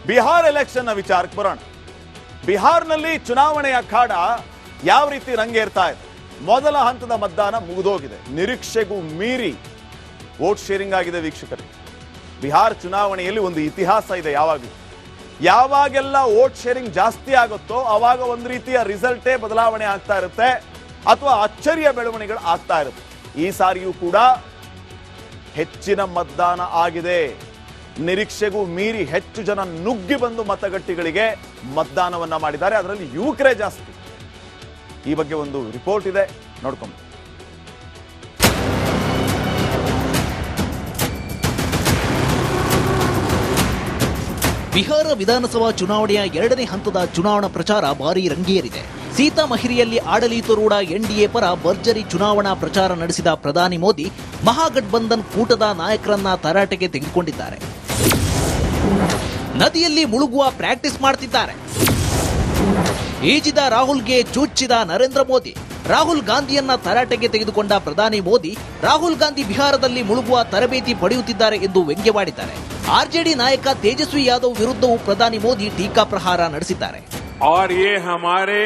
Bihar election ವಿಚಾರಕ್ಕೆ ಬರೋಣ. ಬಿಹಾರ್ನಲ್ಲಿ ಚುನಾವಣೆಯ ಅಖಾಡ ಯಾವ ರೀತಿ ರಂಗೇರ್ತಾ ಇದೆ? ಮೊದಲ ಹಂತದ ಮತದಾನ ಮುಗಿದೋಗಿದೆ. ನಿರೀಕ್ಷೆಗೂ ಮೀರಿ ವೋಟ್ ಶೇರಿಂಗ್ ಆಗಿದೆ ವೀಕ್ಷಕರೇ. ಬಿಹಾರ್ ಚುನಾವಣೆಯಲ್ಲಿ ಒಂದು ಇತಿಹಾಸ ಇದೆ. ಯಾವಾಗೆಲ್ಲ ವೋಟ್ ಶೇರಿಂಗ್ ಜಾಸ್ತಿ ಆಗುತ್ತೋ ಆವಾಗ ಒಂದು ರೀತಿಯ ರಿಸಲ್ಟೇ ಬದಲಾವಣೆ ಆಗ್ತಾ ಇರುತ್ತೆ ಅಥವಾ ಅಚ್ಚರಿಯ ಬೆಳವಣಿಗೆಗಳು ಆಗ್ತಾ ಇರುತ್ತೆ. ಈ ಸಾರಿಯೂ ಕೂಡ ಹೆಚ್ಚಿನ ಮತದಾನ ಆಗಿದೆ. ನಿರೀಕ್ಷೆಗೂ ಮೀರಿ ಹೆಚ್ಚು ಜನ ನುಗ್ಗಿ ಬಂದು ಮತಗಟ್ಟೆಗಳಿಗೆ ಮತದಾನವನ್ನ ಮಾಡಿದ್ದಾರೆ. ಅದರಲ್ಲಿ ಯುವಕರೇ ಜಾಸ್ತಿ. ಈ ಬಗ್ಗೆ ಒಂದು ರಿಪೋರ್ಟ್ ಇದೆ, ನೋಡ್ಕೊಂಡು. ಬಿಹಾರ ವಿಧಾನಸಭಾ ಚುನಾವಣೆಯ ಎರಡನೇ ಹಂತದ ಚುನಾವಣಾ ಪ್ರಚಾರ ಭಾರೀ ರಂಗೇರಿದೆ. ಸೀತಾಮಹಿರಿಯಲ್ಲಿ ಆಡಳಿತಾರೂಢ ಎನ್ಡಿಎ ಪರ ಭರ್ಜರಿ ಚುನಾವಣಾ ಪ್ರಚಾರ ನಡೆಸಿದ ಪ್ರಧಾನಿ ಮೋದಿ ಮಹಾಗಠಬಂಧನ್ ಕೂಟದ ನಾಯಕರನ್ನ ತರಾಟೆಗೆ ತೆಗೆದುಕೊಂಡಿದ್ದಾರೆ. ನದಿಯಲ್ಲಿ ಮುಳುಗುವ ಪ್ರಾಕ್ಟೀಸ್ ಮಾಡ್ತಿದ್ದಾರೆ. ಈಜಿದ ರಾಹುಲ್ಗೆ ಚುಚ್ಚಿದ ನರೇಂದ್ರ ಮೋದಿ. ರಾಹುಲ್ ಗಾಂಧಿಯನ್ನ ತರಾಟೆಗೆ ತೆಗೆದುಕೊಂಡ ಪ್ರಧಾನಿ ಮೋದಿ ರಾಹುಲ್ ಗಾಂಧಿ ಬಿಹಾರದಲ್ಲಿ ಮುಳುಗುವ ತರಬೇತಿ ಪಡೆಯುತ್ತಿದ್ದಾರೆ ಎಂದು ವ್ಯಂಗ್ಯವಾಡಿದ್ದಾರೆ. ಆರ್ಜೆಡಿ ನಾಯಕ ತೇಜಸ್ವಿ ಯಾದವ್ ವಿರುದ್ಧವೂ ಪ್ರಧಾನಿ ಮೋದಿ ಟೀಕಾ ಪ್ರಹಾರ ನಡೆಸಿದ್ದಾರೆ. और ये हमारे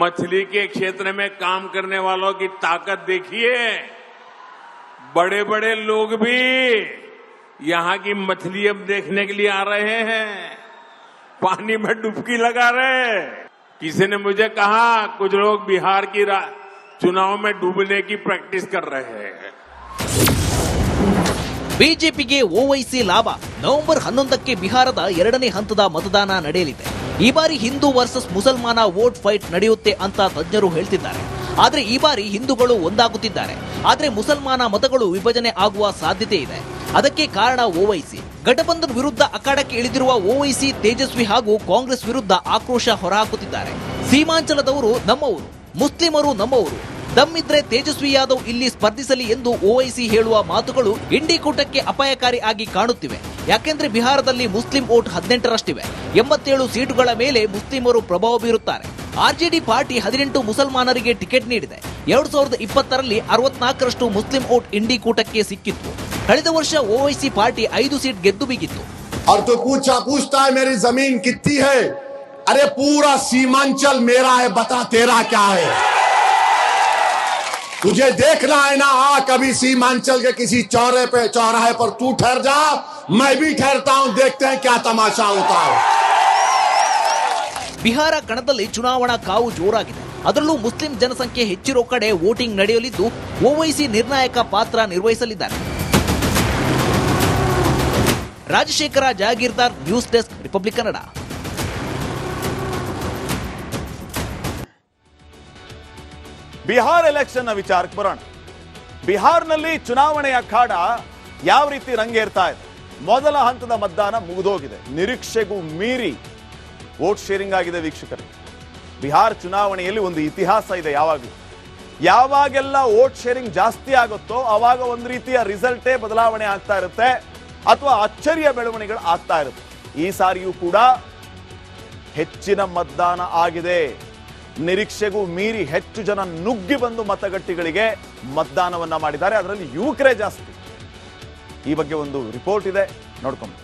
मछली के क्षेत्र में काम करने वालों की ताकत देखिए. बड़े बड़े लोग भी यहाँ की मछली अब देखने के लिए आ रहे हैं, पानी में डुबकी लगा रहे हैं. किसी ने मुझे कहा कुछ लोग बिहार की चुनाव में डूबने की प्रैक्टिस कर रहे हैं. ಬಿಜೆಪಿಗೆ ಓವೈಸಿ ಲಾಭ. ನವೆಂಬರ್ 11ಕ್ಕೆ ಬಿಹಾರದ ಎರಡನೇ ಹಂತದ ಮತದಾನ ನಡೆಯಲಿದೆ. ಈ ಬಾರಿ ಹಿಂದೂ ವರ್ಸಸ್ ಮುಸಲ್ಮಾನ ವೋಟ್ ಫೈಟ್ ನಡೆಯುತ್ತೆ ಅಂತ ತಜ್ಞರು ಹೇಳ್ತಿದ್ದಾರೆ. ಆದ್ರೆ ಈ ಬಾರಿ ಹಿಂದೂಗಳು ಒಂದಾಗುತ್ತಿದ್ದಾರೆ. ಆದ್ರೆ ಮುಸಲ್ಮಾನ ಮತಗಳು ವಿಭಜನೆ ಆಗುವ ಸಾಧ್ಯತೆ ಇದೆ. ಅದಕ್ಕೆ ಕಾರಣ ಓವೈಸಿ. ಘಟಬಂಧನ್ ವಿರುದ್ಧ ಅಖಾಡಕ್ಕೆ ಇಳಿದಿರುವ ಓವೈಸಿ ತೇಜಸ್ವಿ ಹಾಗೂ ಕಾಂಗ್ರೆಸ್ ವಿರುದ್ಧ ಆಕ್ರೋಶ ಹೊರಹಾಕುತ್ತಿದ್ದಾರೆ. ಸೀಮಾಂಚಲದವರು ನಮ್ಮವರು, ಮುಸ್ಲಿಮರು ನಮ್ಮವರು, ದಮ್ಮಿದ್ರೆ ತೇಜಸ್ವಿ ಯಾದವ್ ಇಲ್ಲಿ ಸ್ಪರ್ಧಿಸಲಿ ಎಂದು ಓವೈಸಿ ಹೇಳುವ ಮಾತುಗಳು ಇಂಡಿ ಕೂಟಕ್ಕೆ ಅಪಾಯಕಾರಿ ಆಗಿ ಕಾಣುತ್ತಿವೆ. ಯಾಕೆಂದ್ರೆ ಬಿಹಾರದಲ್ಲಿ ಮುಸ್ಲಿಂ ವೋಟ್ 18ರಷ್ಟಿವೆ. 87 ಸೀಟುಗಳ ಮೇಲೆ ಮುಸ್ಲಿಮರು ಪ್ರಭಾವ ಬೀರುತ್ತಾರೆ. ಆರ್ಜೆಡಿ ಪಾರ್ಟಿ 18 ಮುಸಲ್ಮಾನರಿಗೆ ಟಿಕೆಟ್ ನೀಡಿದೆ. 2020ರಲ್ಲಿ 64ರಷ್ಟು ಮುಸ್ಲಿಂ ವೋಟ್ ಇಂಡಿ ಕೂಟಕ್ಕೆ ಸಿಕ್ಕಿತ್ತು. ಕಳೆದ ವರ್ಷ ಓವೈಸಿ ಪಾರ್ಟಿ 5 ಸೀಟ್ ಗೆದ್ದು ಬಿಗಿತ್ತು. और तो पूछता है मेरी जमीन कितनी है? अरे पूरा सीमांचल मेरा है, बता तेरा क्या है? तुझे देखना है ना, कभी सीमांचल के किसी चौराहे पर तू ठहर जा, मैं भी ठहरता हूं, देखते हैं क्या तमाशा होता है. ಬಿಹಾರ ಕಣದಲ್ಲಿ ಚುನಾವಣಾ ಕಾವು ಜೋರಾಗಿದೆ. ಅದರಲ್ಲೂ ಮುಸ್ಲಿಂ ಜನಸಂಖ್ಯೆ ಹೆಚ್ಚಿರೋ ಕಡೆ ವೋಟಿಂಗ್ ನಡೆಯಲಿದ್ದು ಓವೈಸಿ ನಿರ್ಣಾಯಕ ಪಾತ್ರ ನಿರ್ವಹಿಸಲಿದ್ದಾರೆ. Rajashekhara Jagirdar, news desk, Republic Kannada. Bihar election ವಿಚಾರಕ್ಕೆ ಬರೋಣ. ಬಿಹಾರ್ನಲ್ಲಿ ಚುನಾವಣೆಯ ಅಖಾಡ ಯಾವ ರೀತಿ ರಂಗೇರ್ತಾ ಇದೆ? ಮೊದಲ ಹಂತದ ಮತದಾನ ಮುಗಿದೋಗಿದೆ. ನಿರೀಕ್ಷೆಗೂ ಮೀರಿ ವೋಟ್ ಶೇರಿಂಗ್ ಆಗಿದೆ ವೀಕ್ಷಕರೇ. ಬಿಹಾರ್ ಚುನಾವಣೆಯಲ್ಲಿ ಒಂದು ಇತಿಹಾಸ ಇದೆ. ಯಾವಾಗೆಲ್ಲ ವೋಟ್ ಶೇರಿಂಗ್ ಜಾಸ್ತಿ ಆಗುತ್ತೋ ಆವಾಗ ಒಂದು ರೀತಿಯ ರಿಸಲ್ಟೇ ಬದಲಾವಣೆ ಆಗ್ತಾ ಇರುತ್ತೆ ಅಥವಾ ಅಚ್ಚರಿಯ ಬೆಳವಣಿಗೆಗಳು ಆಗ್ತಾ ಇರುತ್ತೆ. ಈ ಸಾರಿಯೂ ಕೂಡ ಹೆಚ್ಚಿನ ಮತದಾನ ಆಗಿದೆ. ನಿರೀಕ್ಷೆಗೂ ಮೀರಿ ಹೆಚ್ಚು ಜನ ನುಗ್ಗಿ ಬಂದು ಮತಗಟ್ಟೆಗಳಿಗೆ ಮತದಾನವನ್ನ ಮಾಡಿದ್ದಾರೆ. ಅದರಲ್ಲಿ ಯುವಕರೇ ಜಾಸ್ತಿ. ಈ ಬಗ್ಗೆ ಒಂದು ರಿಪೋರ್ಟ್ ಇದೆ, ನೋಡ್ಕೊಂಡು.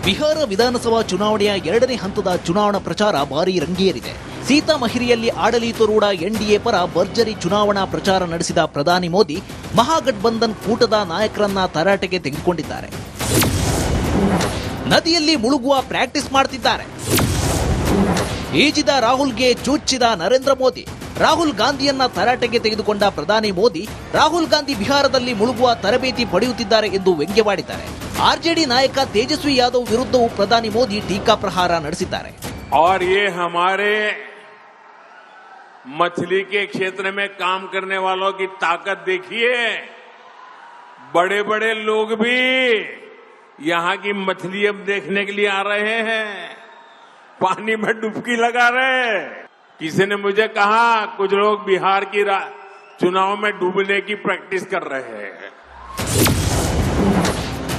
ಬಿಹಾರ ವಿಧಾನಸಭಾ ಚುನಾವಣೆಯ ಎರಡನೇ ಹಂತದ ಚುನಾವಣಾ ಪ್ರಚಾರ ಭಾರೀ ರಂಗೇರಿದೆ. ಸೀತಾಮಹಿರಿಯಲ್ಲಿ ಆಡಳಿತಾರೂಢ ಎನ್ಡಿಎ ಪರ ಭರ್ಜರಿ ಚುನಾವಣಾ ಪ್ರಚಾರ ನಡೆಸಿದ ಪ್ರಧಾನಿ ಮೋದಿ ಮಹಾಗಠಬಂಧನ್ ಕೂಟದ ನಾಯಕರನ್ನ ತರಾಟೆಗೆ ತೆಗೆದುಕೊಂಡಿದ್ದಾರೆ. ನದಿಯಲ್ಲಿ ಮುಳುಗುವ ಪ್ರಾಕ್ಟೀಸ್ ಮಾಡ್ತಿದ್ದಾರೆ. ಈಜಿದ ರಾಹುಲ್ಗೆ ಚುಚ್ಚಿದ ನರೇಂದ್ರ ಮೋದಿ. ರಾಹುಲ್ ಗಾಂಧಿಯನ್ನ ತರಾಟೆಗೆ ತೆಗೆದುಕೊಂಡ ಪ್ರಧಾನಿ ಮೋದಿ ರಾಹುಲ್ ಗಾಂಧಿ ಬಿಹಾರದಲ್ಲಿ ಮುಳುಗುವ ತರಬೇತಿ ಪಡೆಯುತ್ತಿದ್ದಾರೆ ಎಂದು ವ್ಯಂಗ್ಯವಾಡಿದ್ದಾರೆ. ಆರ್ಜೆಡಿ ನಾಯಕ ತೇಜಸ್ವಿ ಯಾದವ್ ವಿರುದ್ಧವೂ ಪ್ರಧಾನಿ ಮೋದಿ ಟೀಕಾ ಪ್ರಹಾರ ನಡೆಸಿದ್ದಾರೆ. और ये हमारे मछली के क्षेत्र में काम करने वालों की ताकत देखिए. बड़े बड़े लोग भी यहाँ की मछली अब देखने के लिए आ रहे हैं, पानी में डुबकी लगा रहे हैं. किसी ने मुझे कहा कुछ लोग बिहार की चुनाव में डूबने की प्रैक्टिस कर रहे हैं.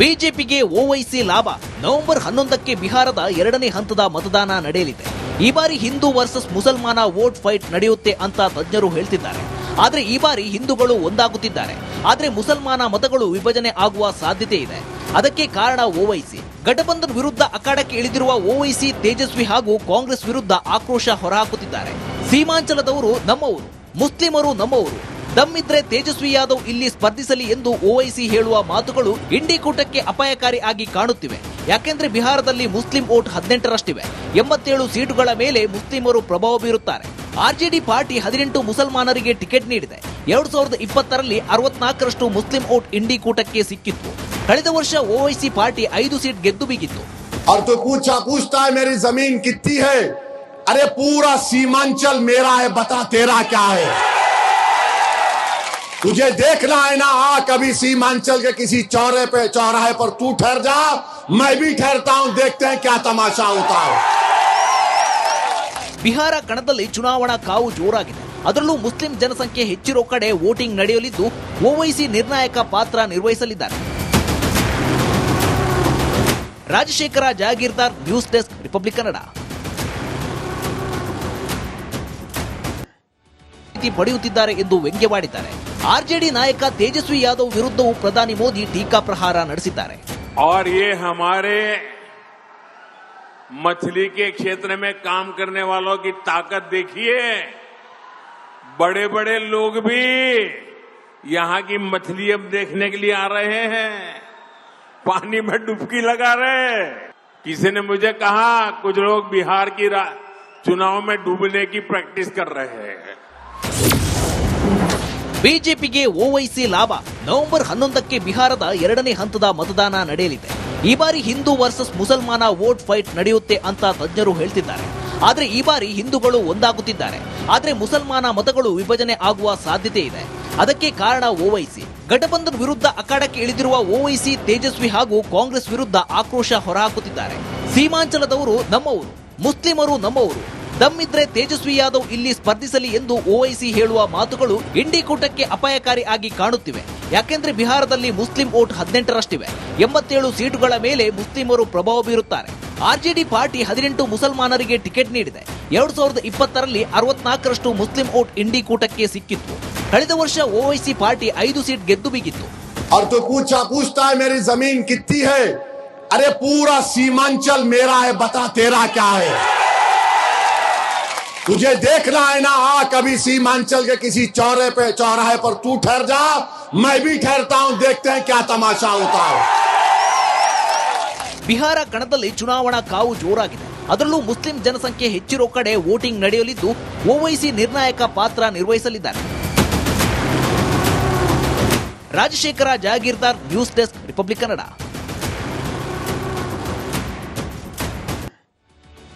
ಬಿಜೆಪಿಗೆ ಓವೈಸಿ ಲಾಭ. ನವೆಂಬರ್ 11ಕ್ಕೆ ಬಿಹಾರದ ಎರಡನೇ ಹಂತದ ಮತದಾನ ನಡೆಯಲಿದೆ. ಈ ಬಾರಿ ಹಿಂದೂ ವರ್ಸಸ್ ಮುಸಲ್ಮಾನ ವೋಟ್ ಫೈಟ್ ನಡೆಯುತ್ತೆ ಅಂತ ತಜ್ಞರು ಹೇಳ್ತಿದ್ದಾರೆ. ಆದ್ರೆ ಈ ಬಾರಿ ಹಿಂದೂಗಳು ಒಂದಾಗುತ್ತಿದ್ದಾರೆ. ಆದ್ರೆ ಮುಸಲ್ಮಾನ ಮತಗಳು ವಿಭಜನೆ ಆಗುವ ಸಾಧ್ಯತೆ ಇದೆ. ಅದಕ್ಕೆ ಕಾರಣ ಓವೈಸಿ. ಘಟಬಂಧನ್ ವಿರುದ್ಧ ಅಖಾಡಕ್ಕೆ ಇಳಿದಿರುವ ಓವೈಸಿ ತೇಜಸ್ವಿ ಹಾಗೂ ಕಾಂಗ್ರೆಸ್ ವಿರುದ್ಧ ಆಕ್ರೋಶ ಹೊರಹಾಕುತ್ತಿದ್ದಾರೆ. ಸೀಮಾಂಚಲದವರು ನಮ್ಮವರು, ಮುಸ್ಲಿಮರು ನಮ್ಮವರು, ದಮ್ಮಿದ್ರೆ ತೇಜಸ್ವಿ ಯಾದವ್ ಇಲ್ಲಿ ಸ್ಪರ್ಧಿಸಲಿ ಎಂದು ಓವೈಸಿ ಹೇಳುವ ಮಾತುಗಳು ಇಂಡಿ ಕೂಟಕ್ಕೆ ಅಪಾಯಕಾರಿ ಆಗಿ ಕಾಣುತ್ತಿವೆ. ಯಾಕೆಂದ್ರೆ ಬಿಹಾರದಲ್ಲಿ ಮುಸ್ಲಿಂ ವೋಟ್ 18ರಷ್ಟಿವೆ. 87 ಸೀಟುಗಳ ಮೇಲೆ ಮುಸ್ಲಿಮರು ಪ್ರಭಾವ ಬೀರುತ್ತಾರೆ. ಆರ್ಜೆಡಿ ಪಾರ್ಟಿ 18 ಮುಸಲ್ಮಾನರಿಗೆ ಟಿಕೆಟ್ ನೀಡಿದೆ. 2020ರಲ್ಲಿ 64ರಷ್ಟು ಮುಸ್ಲಿಂ ವೋಟ್ ಇಂಡಿ ಕೂಟಕ್ಕೆ ಸಿಕ್ಕಿತ್ತು. ಕಳೆದ ವರ್ಷ ಓವೈಸಿ ಪಾರ್ಟಿ 5 ಸೀಟ್ ಗೆದ್ದು ಬಿಗಿತ್ತು. और तो पूछता है मेरी जमीन कितनी है? अरे पूरा सीमांचल मेरा है, बता तेरा क्या है? तुझे देखना है ना, आ कभी सीमांचल के किसी चौराहे पर तू ठहर जा, मैं भी ठहरता हूं, देखते हैं क्या तमाशा होता है. ಬಿಹಾರ ಕಣದಲ್ಲಿ ಚುನಾವಣಾ ಕಾವು ಜೋರಾಗಿದೆ. ಅದರಲ್ಲೂ ಮುಸ್ಲಿಂ ಜನಸಂಖ್ಯೆ ಹೆಚ್ಚಿರೋ ಕಡೆ ವೋಟಿಂಗ್ ನಡೆಯಲಿದ್ದು ಓವೈಸಿ ನಿರ್ಣಾಯಕ ಪಾತ್ರ ನಿರ್ವಹಿಸಲಿದ್ದಾರೆ. Rajashekhara Jagirdar, news desk, Republic Kannada. ಪಡೆಯುತ್ತಿದ್ದಾರೆ ಎಂದು ವ್ಯಂಗ್ಯವಾಡಿದ್ದಾರೆ. ಆರ್ಜೆಡಿ ನಾಯಕ ತೇಜಸ್ವಿ ಯಾದವ್ ವಿರುದ್ಧವೂ ಪ್ರಧಾನಿ ಮೋದಿ ಟೀಕಾ ಪ್ರಹಾರ ನಡೆಸಿದ್ದಾರೆ. और ये हमारे मछली के क्षेत्र में काम करने वालों की ताकत देखिए. बड़े बड़े लोग भी यहां की मछली अब देखने के लिए आ रहे हैं, पानी में डुबकी लगा रहे हैं. किसी ने मुझे कहा कुछ लोग बिहार की चुनाव में डूबने की प्रैक्टिस कर रहे हैं. ಬಿಜೆಪಿಗೆ ಓವೈಸಿ ಲಾಭ. ನವೆಂಬರ್ 11ಕ್ಕೆ ಬಿಹಾರದ 2ನೇ ಹಂತದ ಮತದಾನ ನಡೆಯಲಿದೆ. ಈ ಬಾರಿ ಹಿಂದೂ ವರ್ಸಸ್ ಮುಸಲ್ಮಾನ ವೋಟ್ ಫೈಟ್ ನಡೆಯುತ್ತೆ ಅಂತ ತಜ್ಞರು ಹೇಳ್ತಿದ್ದಾರೆ. ಆದ್ರೆ ಈ ಬಾರಿ ಹಿಂದೂಗಳು ಒಂದಾಗುತ್ತಿದ್ದಾರೆ. ಆದ್ರೆ ಮುಸಲ್ಮಾನ ಮತಗಳು ವಿಭಜನೆ ಆಗುವ ಸಾಧ್ಯತೆ ಇದೆ. ಅದಕ್ಕೆ ಕಾರಣ ಓವೈಸಿ. ಘಟಬಂಧನ್ ವಿರುದ್ಧ ಅಖಾಡಕ್ಕೆ ಇಳಿದಿರುವ ಓವೈಸಿ ತೇಜಸ್ವಿ ಹಾಗೂ ಕಾಂಗ್ರೆಸ್ ವಿರುದ್ಧ ಆಕ್ರೋಶ ಹೊರಹಾಕುತ್ತಿದ್ದಾರೆ. ಸೀಮಾಂಚಲದವರು ನಮ್ಮವರು, ಮುಸ್ಲಿಮರು ನಮ್ಮವರು, ದಮ್ಮಿದ್ರೆ ತೇಜಸ್ವಿ ಯಾದವ್ ಇಲ್ಲಿ ಸ್ಪರ್ಧಿಸಲಿ ಎಂದು ಓವೈಸಿ ಹೇಳುವ ಮಾತುಗಳು ಇಂಡಿ ಕೂಟಕ್ಕೆ ಅಪಾಯಕಾರಿ ಆಗಿ ಕಾಣುತ್ತಿವೆ. ಯಾಕೆಂದ್ರೆ ಬಿಹಾರದಲ್ಲಿ ಮುಸ್ಲಿಂ ವೋಟ್ 18ರಷ್ಟಿವೆ. 87 ಸೀಟುಗಳ ಮೇಲೆ ಮುಸ್ಲಿಮರು ಪ್ರಭಾವ ಬೀರುತ್ತಾರೆ. ಆರ್ಜೆಡಿ ಪಾರ್ಟಿ 18 ಮುಸಲ್ಮಾನರಿಗೆ ಟಿಕೆಟ್ ನೀಡಿದೆ. 2020ರಲ್ಲಿ 64ರಷ್ಟು ಮುಸ್ಲಿಂ ವೋಟ್ ಇಂಡಿ ಕೂಟಕ್ಕೆ ಸಿಕ್ಕಿತ್ತು. ಕಳೆದ ವರ್ಷ ಓವೈಸಿ ಪಾರ್ಟಿ 5 ಸೀಟ್ ಗೆದ್ದು ಬಿಗಿತ್ತು. और तो पूछता है मेरी जमीन कितनी है? अरे पूरा सीमांचल मेरा है, बता तेरा क्या है? तुझे देखना है ना, आ कभी सीमांचल के किसी चौराहे पर तू ठहर जा, मैं भी ठहरता हूं, देखते हैं क्या तमाशा होता है. ಬಿಹಾರ ಕಣದಲ್ಲಿ ಚುನಾವಣಾ ಕಾವು ಜೋರಾಗಿದೆ. ಅದರಲ್ಲೂ ಮುಸ್ಲಿಂ ಜನಸಂಖ್ಯೆ ಹೆಚ್ಚಿರೋ ಕಡೆ ವೋಟಿಂಗ್ ನಡೆಯಲಿದ್ದು ಓವೈಸಿ ನಿರ್ಣಾಯಕ ಪಾತ್ರ ನಿರ್ವಹಿಸಲಿದ್ದಾರೆ. Rajashekhara Jagirdar, news desk, Republic Kannada.